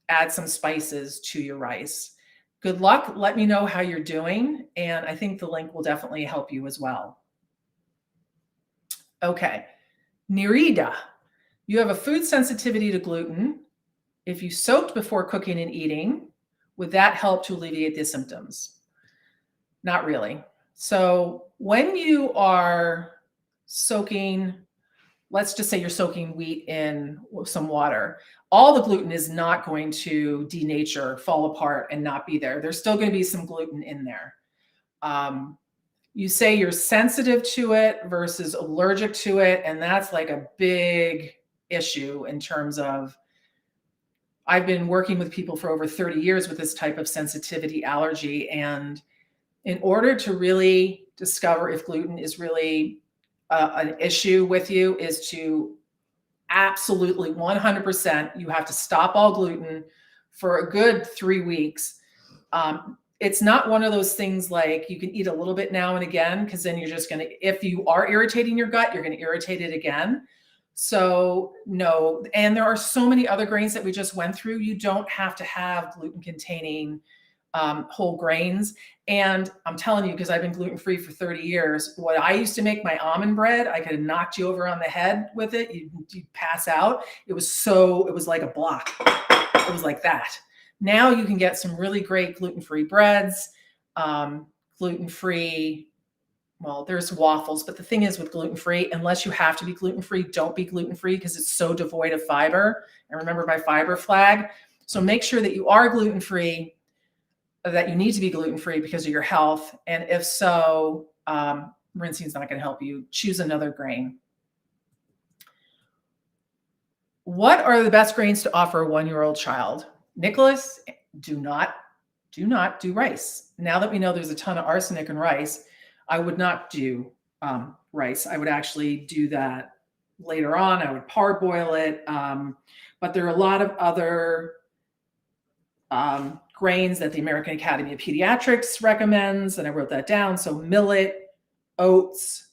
add some spices to your rice. Good luck. Let me know how you're doing. And I think the link will definitely help you as well. Okay. Nirida, you have a food sensitivity to gluten. If you soaked before cooking and eating, would that help to alleviate the symptoms? Not really. So when you are soaking, let's just say you're soaking wheat in some water, all the gluten is not going to denature, fall apart, and not be there. There's still going to be some gluten in there. You say you're sensitive to it versus allergic to it, and that's like a big issue in terms of, I've been working with people for over 30 years with this type of sensitivity allergy. And in order to really discover if gluten is really an issue with you is to absolutely 100%, you have to stop all gluten for a good 3 weeks. It's not one of those things like you can eat a little bit now and again, because then you're just going to, if you are irritating your gut, you're going to irritate it again. So no, and there are so many other grains that we just went through. You don't have to have gluten containing whole grains. And I'm telling you, because I've been gluten-free for 30 years, what I used to make my almond bread, I could have knocked you over on the head with it. You'd pass out. It was like a block. It was like that. Now you can get some really great gluten-free breads, gluten-free. Well, there's waffles, but the thing is with gluten-free, unless you have to be gluten-free, don't be gluten-free because it's so devoid of fiber. And remember my fiber flag. So make sure that you are gluten-free, that you need to be gluten-free because of your health. And if so, rinsing is not going to help you. Choose another grain. What are the best grains to offer a 1-year-old child? Nicholas, do not do rice. Now that we know there's a ton of arsenic in rice, I would not do rice. I would actually do that later on. I would parboil it. But there are a lot of other grains that the American Academy of Pediatrics recommends, and I wrote that down. So millet, oats,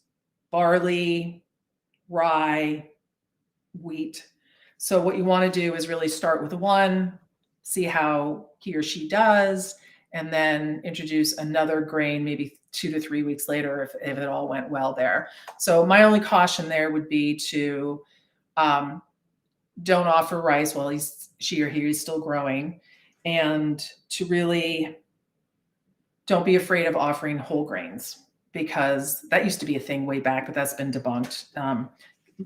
barley, rye, wheat. So what you want to do is really start with one, see how he or she does, and then introduce another grain maybe 2 to 3 weeks later if it all went well there. So my only caution there would be to don't offer rice while she or he is still growing, and to really don't be afraid of offering whole grains, because that used to be a thing way back, but that's been debunked.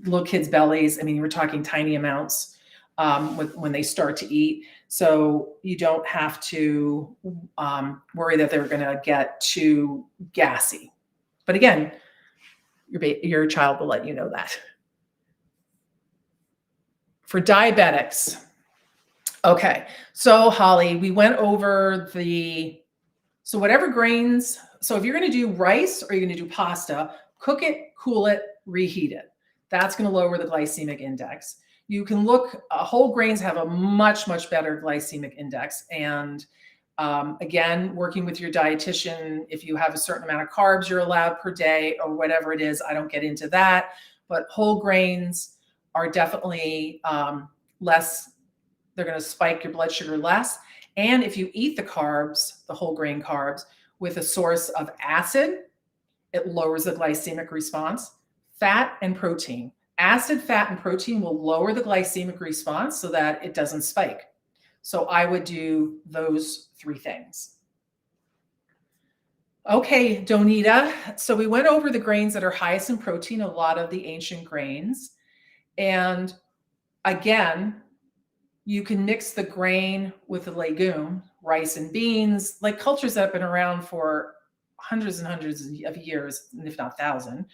Little kids' bellies, I mean, we're talking tiny amounts when they start to eat. So you don't have to worry that they're going to get too gassy. But again, your child will let you know that. For diabetics, okay. So Holly, we went over so whatever grains, so if you're going to do rice or you're going to do pasta, cook it, cool it, reheat it. That's going to lower the glycemic index. You can look, whole grains have a much, much better glycemic index. And again, working with your dietitian, if you have a certain amount of carbs you're allowed per day or whatever it is, I don't get into that. But whole grains are definitely less, they're going to spike your blood sugar less. And if you eat the carbs, the whole grain carbs, with a source of acid, it lowers the glycemic response. Fat and protein. Acid, fat, and protein will lower the glycemic response so that it doesn't spike. So I would do those 3 things. Okay, Donita. So we went over the grains that are highest in protein, a lot of the ancient grains. And again, you can mix the grain with the legume, rice and beans, like cultures that have been around for hundreds and hundreds of years, if not 1,000.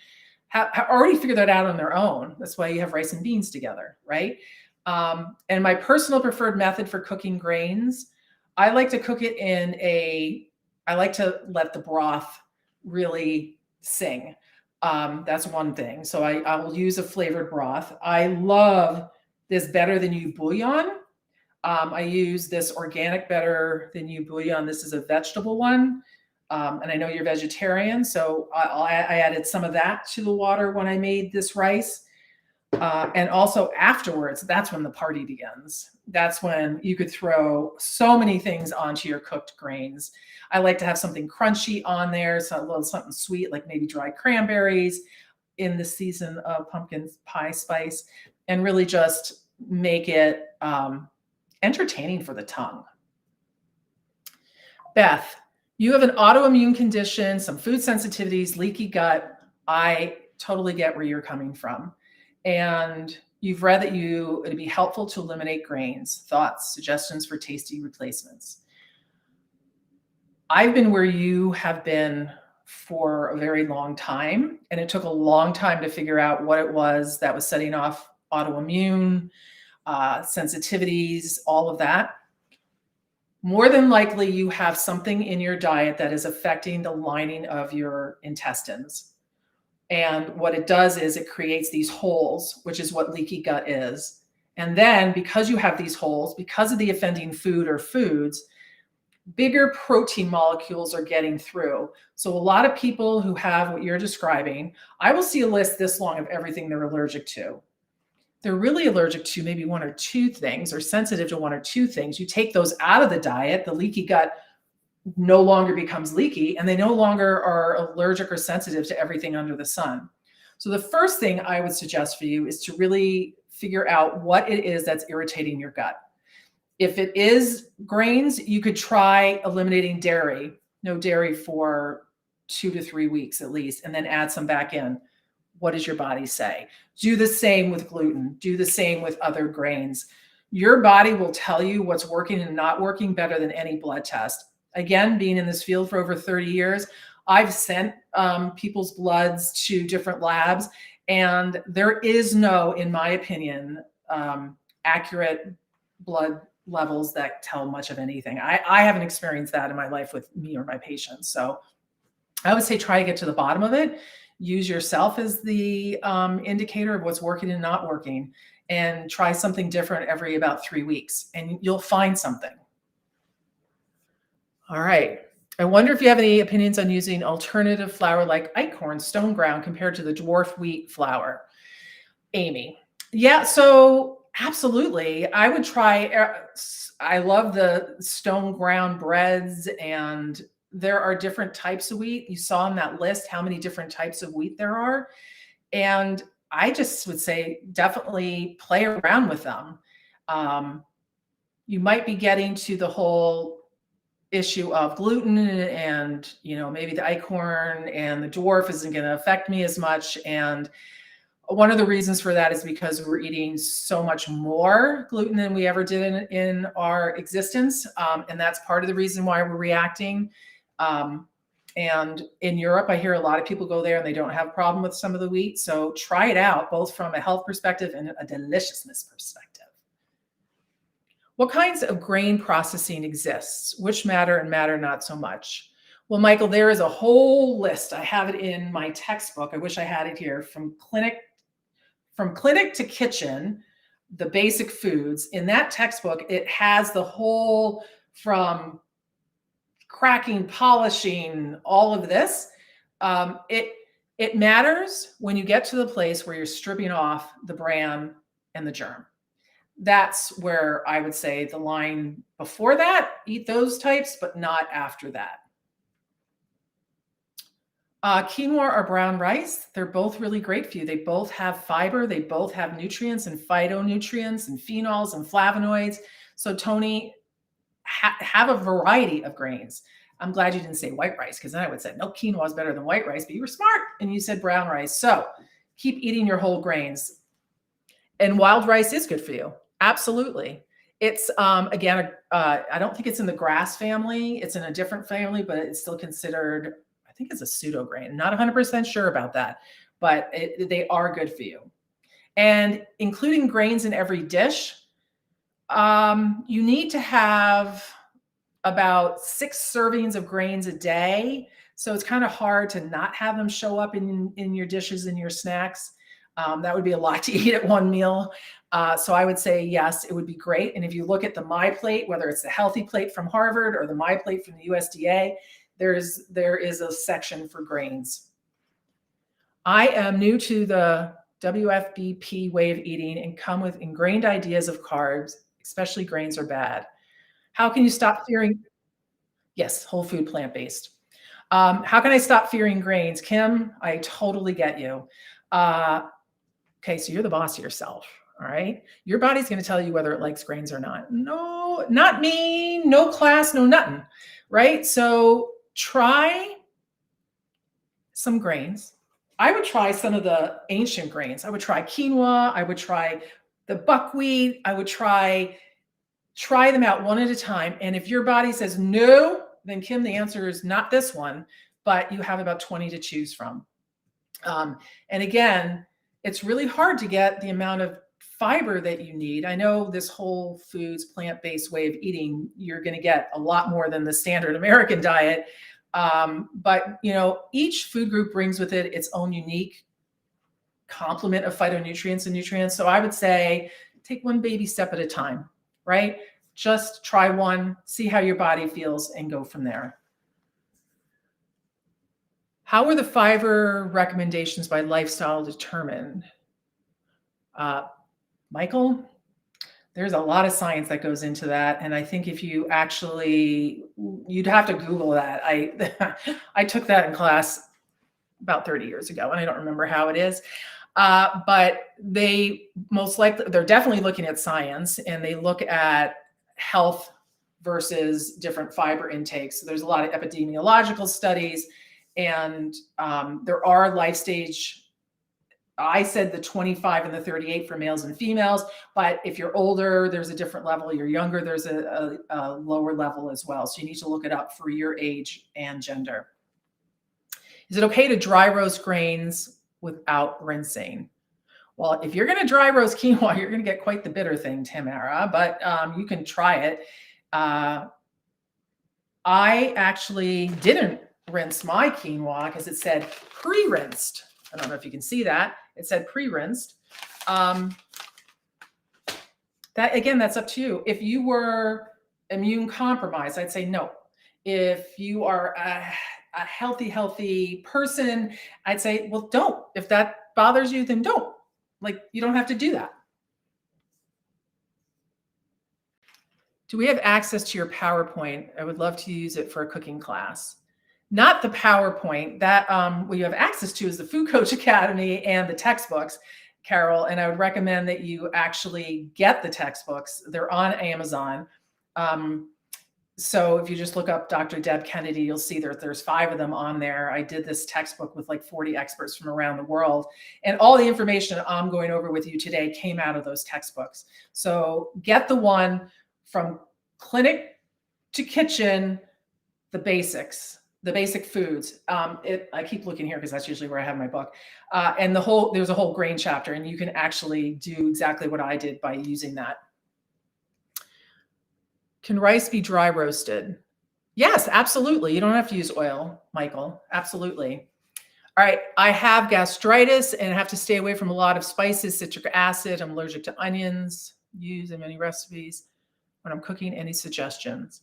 Have already figured that out on their own. That's why you have rice and beans together, right? And my personal preferred method for cooking grains, I like to cook it I like to let the broth really sing. That's one thing. So I will use a flavored broth. I love this Better Than You bouillon. I use this organic Better Than You bouillon. This is a vegetable one. And I know you're vegetarian, so I added some of that to the water when I made this rice. And also afterwards, that's when the party begins. That's when you could throw so many things onto your cooked grains. I like to have something crunchy on there, so a little something sweet, like maybe dried cranberries in the season of pumpkin pie spice, and really just make it entertaining for the tongue. Beth, you have an autoimmune condition, some food sensitivities, leaky gut. I totally get where you're coming from. And you've read that it'd be helpful to eliminate grains. Thoughts, suggestions for tasty replacements. I've been where you have been for a very long time, and it took a long time to figure out what it was that was setting off autoimmune, sensitivities, all of that. More than likely, you have something in your diet that is affecting the lining of your intestines. And what it does is it creates these holes, which is what leaky gut is. And then because you have these holes, because of the offending food or foods, bigger protein molecules are getting through. So a lot of people who have what you're describing, I will see a list this long of everything they're allergic to. they're really allergic to maybe one or two things or sensitive to one or two things. You take those out of the diet, the leaky gut no longer becomes leaky, and they no longer are allergic or sensitive to everything under the sun. So the first thing I would suggest for you is to really figure out what it is that's irritating your gut. If it is grains, you could try eliminating dairy, no dairy for 2 to 3 weeks at least, and then add some back in. What does your body say? Do the same with gluten. Do the same with other grains. Your body will tell you what's working and not working better than any blood test. Again, being in this field for over 30 years, I've sent people's bloods to different labs, and there is no, in my opinion, accurate blood levels that tell much of anything. I haven't experienced that in my life with me or my patients. So I would say try to get to the bottom of it. Use yourself as the indicator of what's working and not working, and try something different every about 3 weeks, and you'll find something. All right. I wonder if you have any opinions on using alternative flour like acorn, stone ground compared to the dwarf wheat flour. Amy. Yeah, so absolutely. I would try, I love the stone ground breads, and there are different types of wheat. You saw on that list how many different types of wheat there are. And I just would say definitely play around with them. You might be getting to the whole issue of gluten, and maybe the acorn and the dwarf isn't going to affect me as much. And one of the reasons for that is because we're eating so much more gluten than we ever did in our existence. And that's part of the reason why we're reacting. And in Europe, I hear a lot of people go there and they don't have a problem with some of the wheat. So try it out, both from a health perspective and a deliciousness perspective. What kinds of grain processing exists? Which matter and matter not so much? Well, Michael, there is a whole list. I have it in my textbook. I wish I had it here. From clinic to kitchen, the basic foods. In that textbook, it has the whole, from cracking, polishing, all of this. It matters when you get to the place where you're stripping off the bran and the germ. That's where I would say the line before that, eat those types, but not after that. Quinoa or brown rice, they're both really great for you. They both have fiber. They both have nutrients and phytonutrients and phenols and flavonoids. So Tony, have a variety of grains. I'm glad you didn't say white rice, because then I would say, no, quinoa is better than white rice, but you were smart and you said brown rice. So keep eating your whole grains. And wild rice is good for you. Absolutely. It's, again, I don't think it's in the grass family. It's in a different family, but it's still considered, I think it's a pseudo grain. I'm not 100% sure about that, but they are good for you. And including grains in every dish, you need to have about 6 servings of grains a day. So it's kind of hard to not have them show up in your dishes and your snacks. That would be a lot to eat at one meal. So I would say, yes, it would be great. And if you look at the My Plate, whether it's the Healthy Plate from Harvard or the My Plate from the USDA, there is a section for grains. I am new to the WFBP way of eating and come with ingrained ideas of carbs, especially grains are bad. How can you stop fearing? Yes, whole food, plant-based. How can I stop fearing grains? Kim, I totally get you. Okay, so you're the boss of yourself, all right? Your body's going to tell you whether it likes grains or not. No, not me, no class, no nothing, right? So try some grains. I would try some of the ancient grains. I would try quinoa. I would try the buckwheat. I would try them out one at a time. And if your body says no, then Kim, the answer is not this one, but you have about 20 to choose from. And again, it's really hard to get the amount of fiber that you need. I know this whole foods, plant-based way of eating, you're going to get a lot more than the standard American diet. But each food group brings with it its own unique complement of phytonutrients and nutrients. So I would say take one baby step at a time, right? Just try one, see how your body feels, and go from there. How are the fiber recommendations by lifestyle determined? Michael, there's a lot of science that goes into that. And I think if you actually, you'd have to Google that. I took that in class about 30 years ago, and I don't remember how it is. But they most likely, they're definitely looking at science, and they look at health versus different fiber intakes. So there's a lot of epidemiological studies, and there are life stage. I said the 25 and the 38 for males and females, but if you're older, there's a different level. You're younger, there's a lower level as well. So you need to look it up for your age and gender. Is it okay to dry roast grains without rinsing? Well, if you're going to dry roast quinoa, you're going to get quite the bitter thing, Tamara, but you can try it. I actually didn't rinse my quinoa because it said pre-rinsed. I don't know if you can see that. It said pre-rinsed. That again, that's up to you. If you were immune compromised, I'd say no. If you are a healthy person, I'd say, well, don't. If that bothers you, then don't. Like, you don't have to do that. Do we have access to your PowerPoint? I would love to use it for a cooking class. Not the PowerPoint. That what you have access to is the Food Coach Academy and the textbooks, Carol. And I would recommend that you actually get the textbooks. They're on Amazon. So if you just look up Dr. Deb Kennedy, you'll see there's 5 of them on there. I did this textbook with like 40 experts from around the world. And all the information I'm going over with you today came out of those textbooks. So get the one from clinic to kitchen, the basics, the basic foods. I keep looking here because that's usually where I have my book. And there's a whole grain chapter, and you can actually do exactly what I did by using that. Can rice be dry roasted? Yes, absolutely. You don't have to use oil, Michael. Absolutely. All right. I have gastritis and have to stay away from a lot of spices, citric acid. I'm allergic to onions. Use in many recipes when I'm cooking. Any suggestions?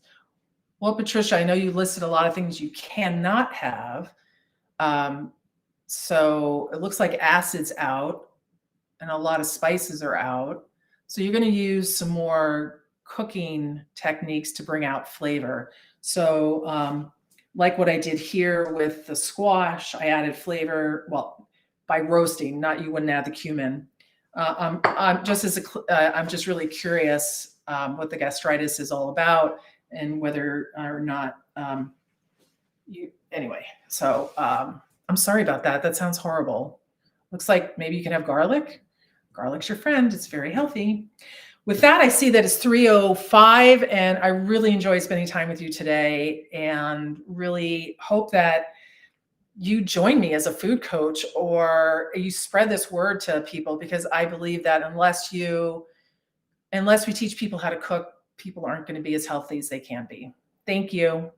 Well, Patricia, I know you listed a lot of things you cannot have. So it looks like acid's out and a lot of spices are out. So you're going to use some more cooking techniques to bring out flavor. So like what I did here with the squash, I added flavor, well, by roasting, you wouldn't add the cumin. I'm just really curious what the gastritis is all about and whether or not anyway. So I'm sorry about that. That sounds horrible. Looks like maybe you can have garlic. Garlic's your friend. It's very healthy. With that, I see that it's 3:05, and I really enjoy spending time with you today and really hope that you join me as a food coach or you spread this word to people, because I believe that unless we teach people how to cook, people aren't going to be as healthy as they can be. Thank you.